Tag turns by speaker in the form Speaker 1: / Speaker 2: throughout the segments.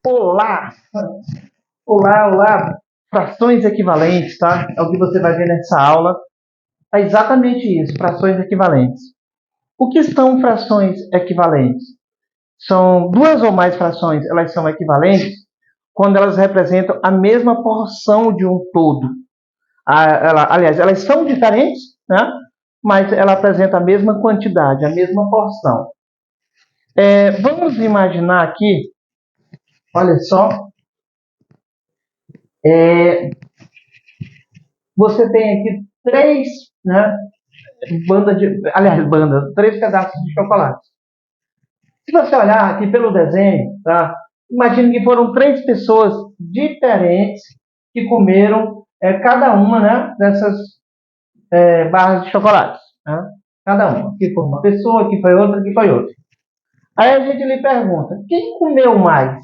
Speaker 1: Olá! Olá, olá! Frações equivalentes, tá? É o que você vai ver nessa aula. É exatamente isso, frações equivalentes. O que são frações equivalentes? São duas ou mais frações, elas são equivalentes quando elas representam a mesma porção de um todo. Aliás, elas são diferentes, né? Mas ela apresenta a mesma quantidade, a mesma porção. Vamos imaginar aqui, olha só, você tem aqui três, né, três pedaços de chocolate. Se você olhar aqui pelo desenho, tá, imagine que foram três pessoas diferentes que comeram cada uma, né, dessas barras de chocolate. Né? Cada uma. Aqui foi uma pessoa, aqui foi outra, aqui foi outra. Aí a gente lhe pergunta, quem comeu mais?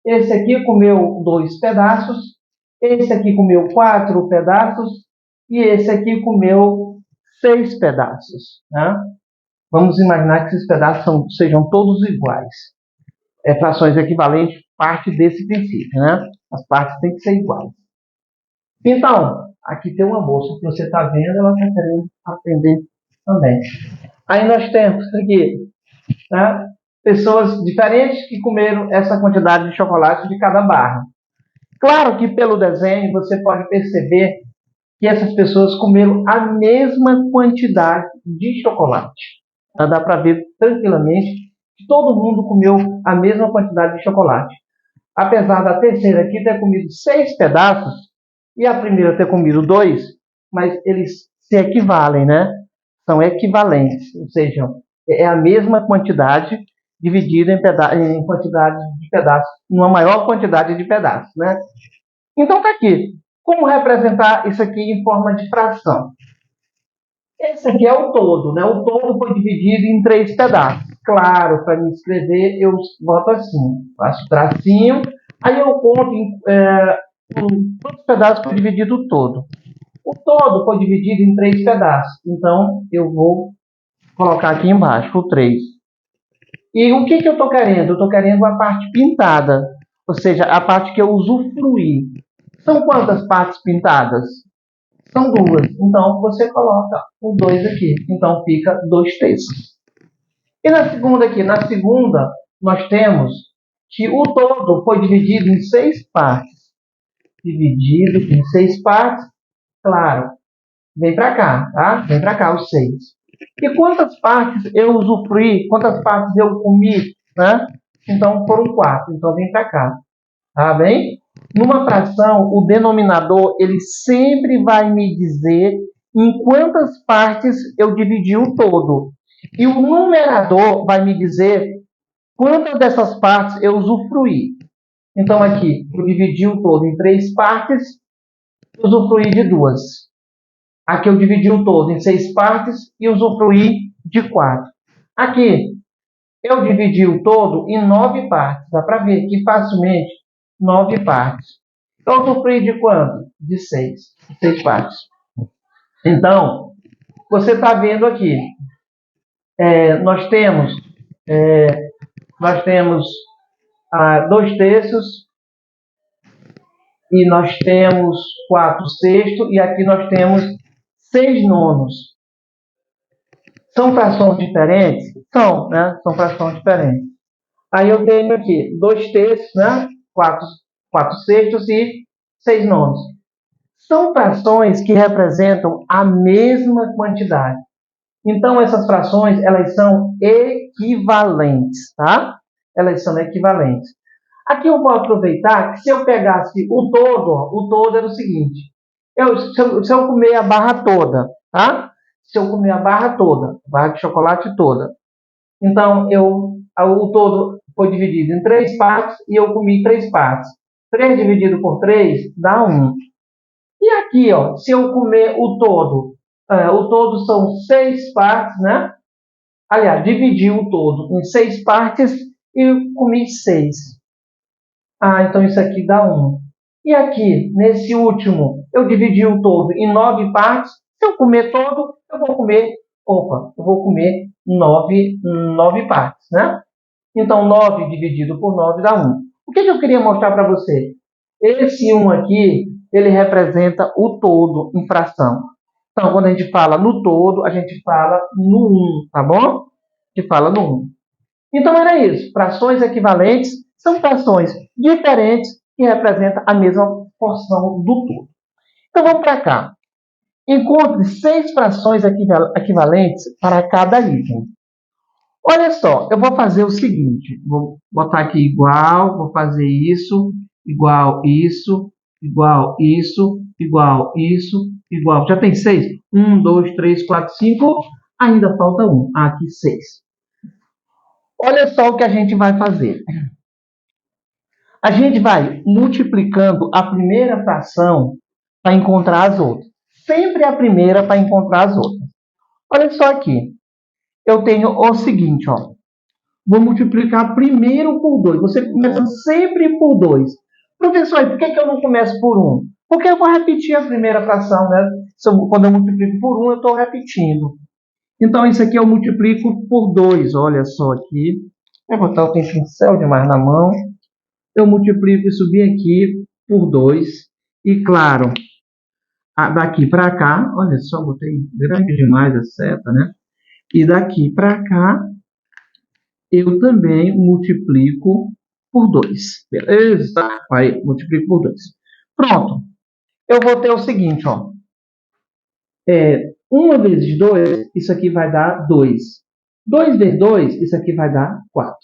Speaker 1: Esse aqui comeu 2 pedaços, esse aqui comeu 4 pedaços e esse aqui comeu 6 pedaços. Né? Vamos imaginar que esses pedaços sejam todos iguais. Frações equivalentes parte desse princípio. Né? As partes têm que ser iguais. Então, aqui tem uma moça que você está vendo, ela está querendo aprender também. Aí nós temos aqui, né, pessoas diferentes que comeram essa quantidade de chocolate de cada barra. Claro que pelo desenho você pode perceber que essas pessoas comeram a mesma quantidade de chocolate. Dá para ver tranquilamente que todo mundo comeu a mesma quantidade de chocolate. Apesar da terceira aqui ter comido 6 pedaços e a primeira ter comido 2, mas eles se equivalem, né? São equivalentes, ou seja, é a mesma quantidade dividida em quantidade de pedaços, uma maior quantidade de pedaços, né? Então tá aqui. Como representar isso aqui em forma de fração? Esse aqui é o todo, né? O todo foi dividido em 3 pedaços. Claro, para me escrever, eu boto assim, faço tracinho, aí eu conto quantos pedaços foi dividido o todo. O todo foi dividido em 3 pedaços, então eu vou colocar aqui embaixo o 3. E o que eu estou querendo? Eu estou querendo a parte pintada, ou seja, a parte que eu usufruí. São quantas partes pintadas? São 2. Então, você coloca o 2 aqui. Então, fica 2/3. E na segunda aqui? Na segunda, nós temos que o todo foi dividido em 6 partes. Dividido em 6 partes, claro. Vem para cá, tá? Vem para cá os 6. E quantas partes eu usufruí? Quantas partes eu comi? Né? Então, foram 4. Então, vem para cá. Tá bem? Numa fração, o denominador ele sempre vai me dizer em quantas partes eu dividi o todo. E o numerador vai me dizer quantas dessas partes eu usufruí. Então, aqui, eu dividi o todo em 3 partes, usufruí de 2. Aqui eu dividi o todo em 6 partes e usufruí de 4. Aqui, eu dividi o todo em 9 partes. Dá para ver aqui facilmente 9 partes. Eu usufruí de quanto? De 6. 6 partes. Então, você está vendo aqui. Nós temos 2/3 e nós temos 4/6 e aqui nós temos 6/9. São frações diferentes? São, né? São frações diferentes. Aí eu tenho aqui 2/3, né? 4/6 e 6/9. São frações que representam a mesma quantidade. Então, essas frações, elas são equivalentes, tá? Elas são equivalentes. Aqui eu vou aproveitar que se eu pegasse o todo era o seguinte. Se eu comer a barra toda, tá? Se eu comer a barra toda, a barra de chocolate toda. Então, o todo foi dividido em 3 partes e eu comi 3 partes. 3 dividido por 3 dá 1. E aqui, ó, se eu comer o todo são 6 partes, né? Aliás, dividi o todo em 6 partes e comi 6. Então isso aqui dá 1. E aqui, nesse último, eu dividi o todo em 9 partes. Se eu comer todo, eu vou comer 9 partes, né? Então, 9 dividido por 9 dá 1. O que eu queria mostrar para você? Esse 1 aqui, ele representa o todo em fração. Então, quando a gente fala no todo, a gente fala no 1, tá bom? A gente fala no 1. Então, era isso. Frações equivalentes são frações diferentes que representam a mesma porção do todo. Então, vamos para cá. Encontre 6 frações equivalentes para cada item. Olha só, eu vou fazer o seguinte. Vou botar aqui igual, vou fazer isso, igual isso, igual isso, igual isso, igual. Já tem 6? 1, 2, 3, 4, 5. Ainda falta 1. Aqui 6. Olha só o que a gente vai fazer. A gente vai multiplicando a primeira fração para encontrar as outras. Sempre a primeira para encontrar as outras. Olha só aqui. Eu tenho o seguinte, ó. Vou multiplicar primeiro por 2. Você começa sempre por 2. Professor, por que eu não começo por 1? Porque eu vou repetir a primeira fração, né? Quando eu multiplico por 1, eu estou repetindo. Então, isso aqui eu multiplico por 2. Olha só aqui. Vou botar o pincel demais na mão. Eu multiplico e subir aqui por 2. E, claro, daqui para cá, olha só, botei grande demais a seta, né? E daqui para cá, eu também multiplico por 2. Beleza? Aí, multiplico por 2. Pronto. Eu vou ter o seguinte, ó. 1 vezes 2, isso aqui vai dar 2. 2 vezes 2, isso aqui vai dar 4.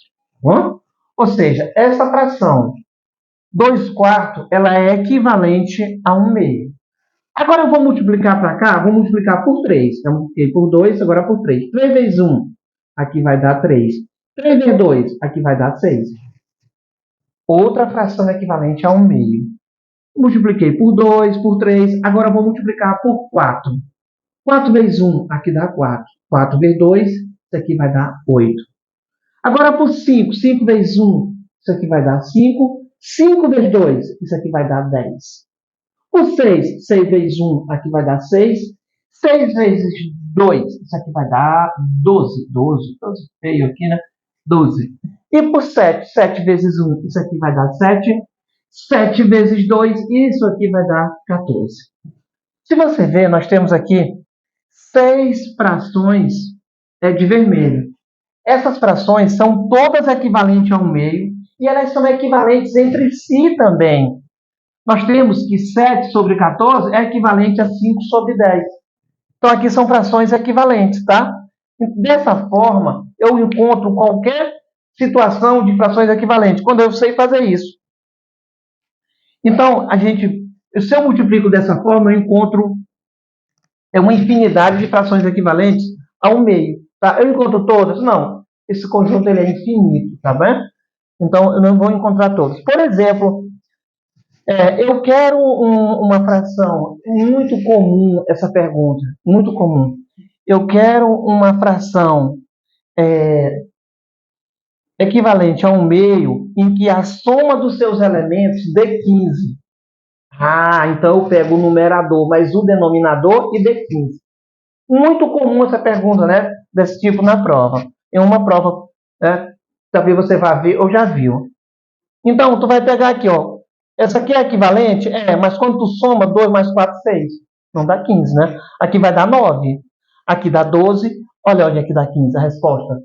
Speaker 1: Bom? Ou seja, essa fração 2 quartos, ela é equivalente a 1 meio. Agora eu vou multiplicar para cá, vou multiplicar por 3. Eu multipliquei por 2, agora por 3. 3 vezes 1, aqui vai dar 3. 3 vezes 2, aqui vai dar 6. Outra fração equivalente a 1 meio. Multipliquei por 2, por 3, agora eu vou multiplicar por 4. 4 vezes 1, aqui dá 4. 4 vezes 2, isso aqui vai dar 8. Agora por 5, 5 vezes 1, isso aqui vai dar 5. 5 vezes 2, isso aqui vai dar 10. Por 6, 6 vezes 1, aqui vai dar 6. 6 vezes 2, isso aqui vai dar 12. 12 feio aqui, né? 12. E por 7, 7 vezes 1, isso aqui vai dar 7. 7 vezes 2, isso aqui vai dar 14. Se você ver, nós temos aqui 6 frações de vermelho. Essas frações são todas equivalentes a 1 meio e elas são equivalentes entre si também. Nós temos que 7 sobre 14 é equivalente a 5 sobre 10. Então, aqui são frações equivalentes, tá? Dessa forma, eu encontro qualquer situação de frações equivalentes, quando eu sei fazer isso. Então, se eu multiplico dessa forma, eu encontro uma infinidade de frações equivalentes a 1 meio. Tá? Eu encontro todas? Não. Esse conjunto ele é infinito, tá bem? Então, eu não vou encontrar todas. Por exemplo, eu quero uma fração. Muito comum essa pergunta. Muito comum. Eu quero uma fração equivalente a 1 meio em que a soma dos seus elementos dê 15. Então eu pego o numerador mais o denominador e dê 15. Muito comum essa pergunta, né? Desse tipo na prova. Em uma prova, né? Talvez você vá ver ou já viu. Então, tu vai pegar aqui, ó. Essa aqui é equivalente? Mas quando tu soma 2 mais 4, 6. Não dá 15, né? Aqui vai dar 9. Aqui dá 12. Olha onde aqui dá 15, a resposta.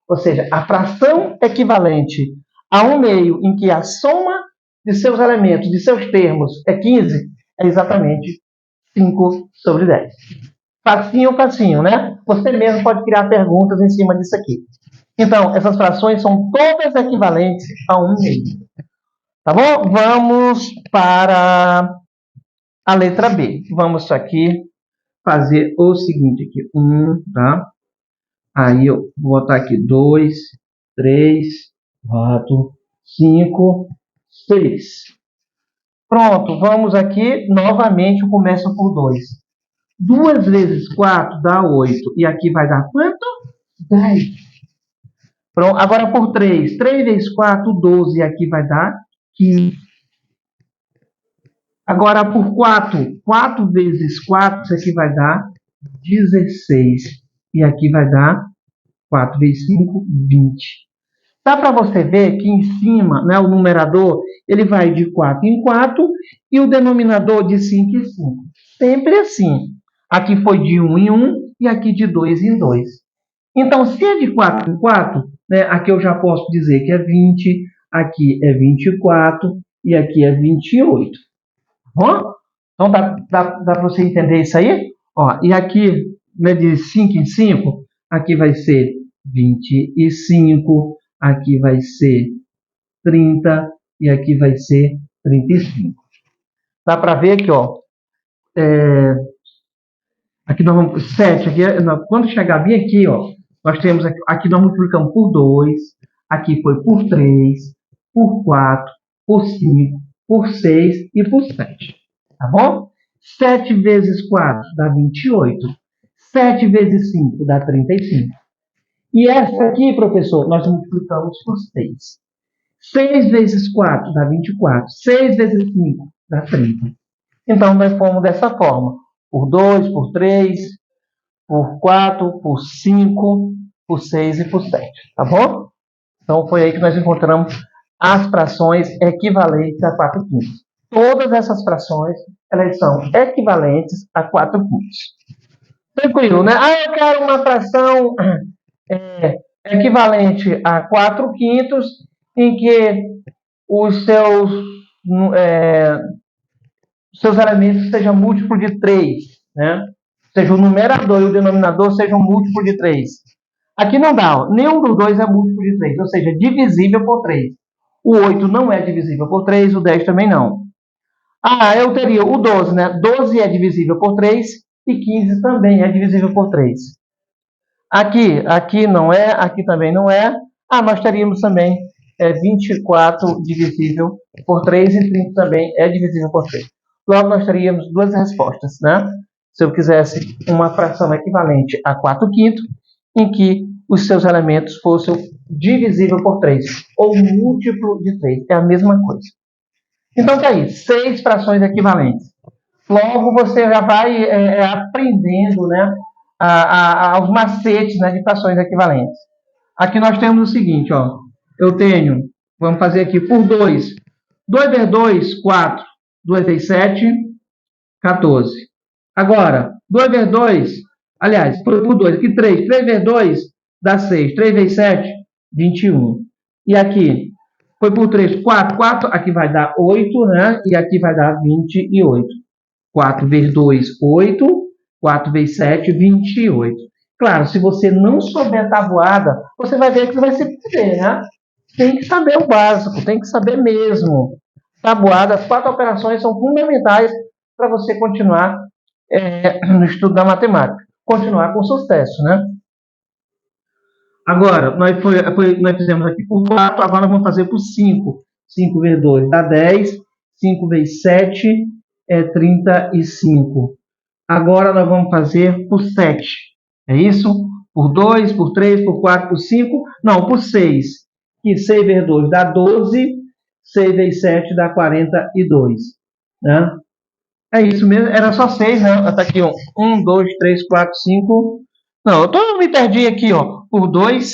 Speaker 1: Ou seja, a fração equivalente a 1 meio em que a soma de seus elementos, de seus termos, é 15, é exatamente 5 sobre 10. Facinho, facinho, né? Você mesmo pode criar perguntas em cima disso aqui. Então, essas frações são todas equivalentes a 1 meio. Tá bom? Vamos para a letra B. Vamos aqui fazer o seguinte aqui. 1, tá? Aí eu vou botar aqui 2, 3, 4, 5, 6. Pronto, vamos aqui. Novamente eu começo por 2. 2 vezes 4 dá 8. E aqui vai dar quanto? 10. Pronto, agora por 3. 3 vezes 4, 12. E aqui vai dar 15. Agora por 4. 4 vezes 4, isso aqui vai dar 16. E aqui vai dar 4 vezes 5, 20. Dá para você ver que em cima, né, o numerador, ele vai de 4 em 4 e o denominador de 5 em 5. Sempre assim. Aqui foi de 1 em 1 e aqui de 2 em 2. Então, se é de 4 em 4, né, aqui eu já posso dizer que é 20, aqui é 24 e aqui é 28. Bom? Então, dá para você entender isso aí? Ó, e aqui, né, de 5 em 5, aqui vai ser 25, aqui vai ser 30 e aqui vai ser 35. Dá para ver aqui, ó. Aqui nós vamos. 7. Aqui, quando chegar bem aqui, ó, nós temos aqui nós multiplicamos por 2, aqui foi por 3, por 4, por 5, por 6 e por 7. Tá bom? 7 vezes 4 dá 28. 7 vezes 5 dá 35. E essa aqui, professor, nós multiplicamos por 6. 6 vezes 4 dá 24. 6 vezes 5 dá 30. Então, nós fomos dessa forma. Por 2, por 3, por 4, por 5, por 6 e por 7. Tá bom? Então, foi aí que nós encontramos as frações equivalentes a 4 quintos. Todas essas frações, elas são equivalentes a 4 quintos. Tranquilo, né? Eu quero uma fração equivalente a 4 quintos em que os seus elementos sejam múltiplos de 3, né? Ou seja, o numerador e o denominador sejam múltiplos de 3. Aqui não dá, ó. Nenhum dos dois é múltiplo de 3, ou seja, divisível por 3. O 8 não é divisível por 3, o 10 também não. Eu teria o 12, né? 12 é divisível por 3 e 15 também é divisível por 3. Aqui não é, aqui também não é. Nós teríamos também 24 divisível por 3 e 30 também é divisível por 3. Logo, nós teríamos duas respostas, né? Se eu quisesse uma fração equivalente a 4 quintos, em que os seus elementos fossem divisível por 3, ou múltiplo de 3, é a mesma coisa. Então, tá aí, 6 frações equivalentes. Logo, você já vai aprendendo, né, aos macetes, né, de frações equivalentes. Aqui nós temos o seguinte, ó. Eu tenho, vamos fazer aqui por 2. 2 vezes 2, 4. 2 vezes 7, 14. Agora, 2 vezes 2, aliás, por 2, aqui 3. 3 vezes 2 dá 6. 3 vezes 7, 21. E aqui, foi por 3, 4. 4, aqui vai dar 8, né? E aqui vai dar 28. 4 vezes 2, 8. 4 vezes 7, 28. Claro, se você não souber tabuada, você vai ver que você vai se perder, né? Tem que saber o básico, tem que saber mesmo. Tabuada, as 4 operações são fundamentais para você continuar no estudo da matemática. Continuar com sucesso, né? Agora, nós fizemos aqui por 4, agora vamos fazer por 5. 5 vezes 2 dá 10, 5 vezes 7 é 35. Agora nós vamos fazer por 7. É isso? Por 2, por 3, por 4, por 5. Não, por 6. Que 6 vezes 2 dá 12. 6 vezes 7 dá 42. Né? É isso mesmo. Era só 6, né? Está aqui, ó. 1, 2, 3, 4, 5. Não, eu me perdi aqui, ó. Por 2,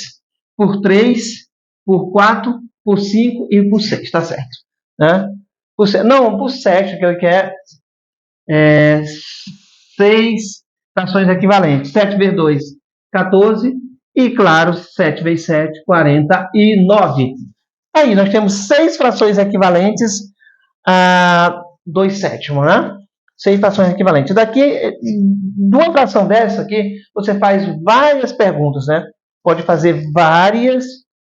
Speaker 1: por 3, por 4, por 5 e por 6. Tá certo. Né? Por 7, que ele quer 6 frações equivalentes. 7 vezes 2, 14. E, claro, 7 vezes 7, 49. Aí, nós temos 6 frações equivalentes a 2 sétimos, né? 6 frações equivalentes. Daqui, de uma fração dessa aqui, você faz várias perguntas, né? Pode fazer várias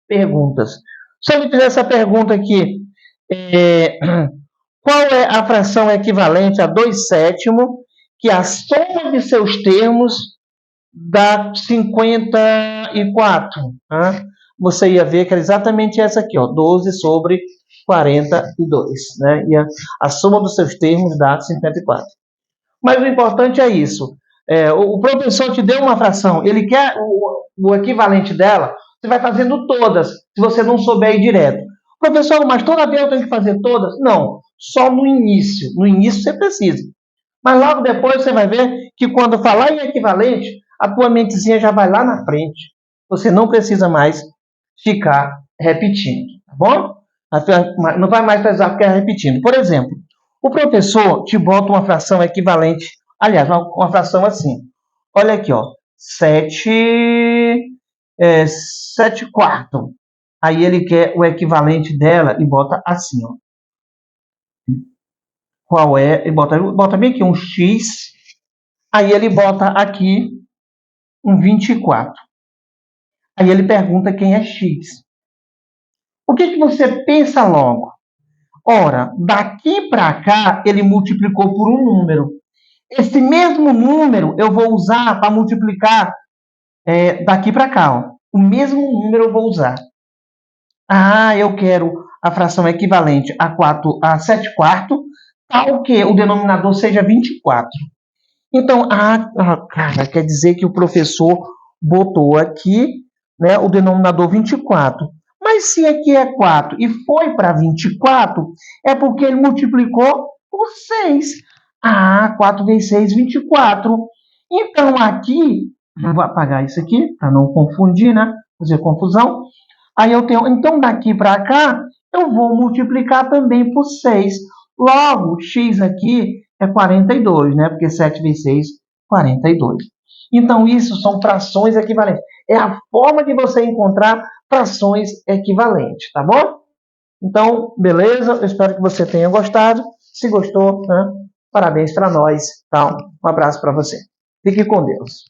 Speaker 1: perguntas. Se eu me fizer essa pergunta aqui, qual é a fração equivalente a 2 sétimos que a soma de seus termos dá 54? Né? Você ia ver que era exatamente essa aqui, ó, 12 sobre 42. Né? E a soma dos seus termos dá 54. Mas o importante é isso. O professor te deu uma fração, ele quer o equivalente dela, você vai fazendo todas, se você não souber ir direto. Professor, mas toda vez eu tenho que fazer todas? Não, só no início. No início você precisa. Mas logo depois você vai ver que quando falar em equivalente, a tua mentezinha já vai lá na frente. Você não precisa mais ficar repetindo, tá bom? Não vai mais precisar ficar repetindo. Por exemplo, o professor te bota uma fração equivalente, aliás, uma fração assim. Olha aqui, ó, 7 quartos. Aí ele quer o equivalente dela e bota assim, ó. Qual é? Ele bota bem aqui um x, aí ele bota aqui um 24. Aí ele pergunta quem é x. O que você pensa logo? Ora, daqui para cá ele multiplicou por um número. Esse mesmo número eu vou usar para multiplicar daqui para cá. Ó. O mesmo número eu vou usar. Ah, eu quero a fração equivalente a 7 quartos, tal que o denominador seja 24. Então, cara, quer dizer que o professor botou aqui, né, o denominador 24. Mas se aqui é 4 e foi para 24, é porque ele multiplicou por 6. 4 vezes 6, 24. Então, aqui, eu vou apagar isso aqui, para não confundir, né? Fazer confusão. Aí eu tenho, então daqui para cá, eu vou multiplicar também por 6. Logo, x aqui é 42, né? Porque 7 vezes 6, 42. Então, isso são frações equivalentes. É a forma de você encontrar frações equivalentes, tá bom? Então, beleza? Eu espero que você tenha gostado. Se gostou, né? Parabéns para nós. Tá? Um abraço para você. Fique com Deus.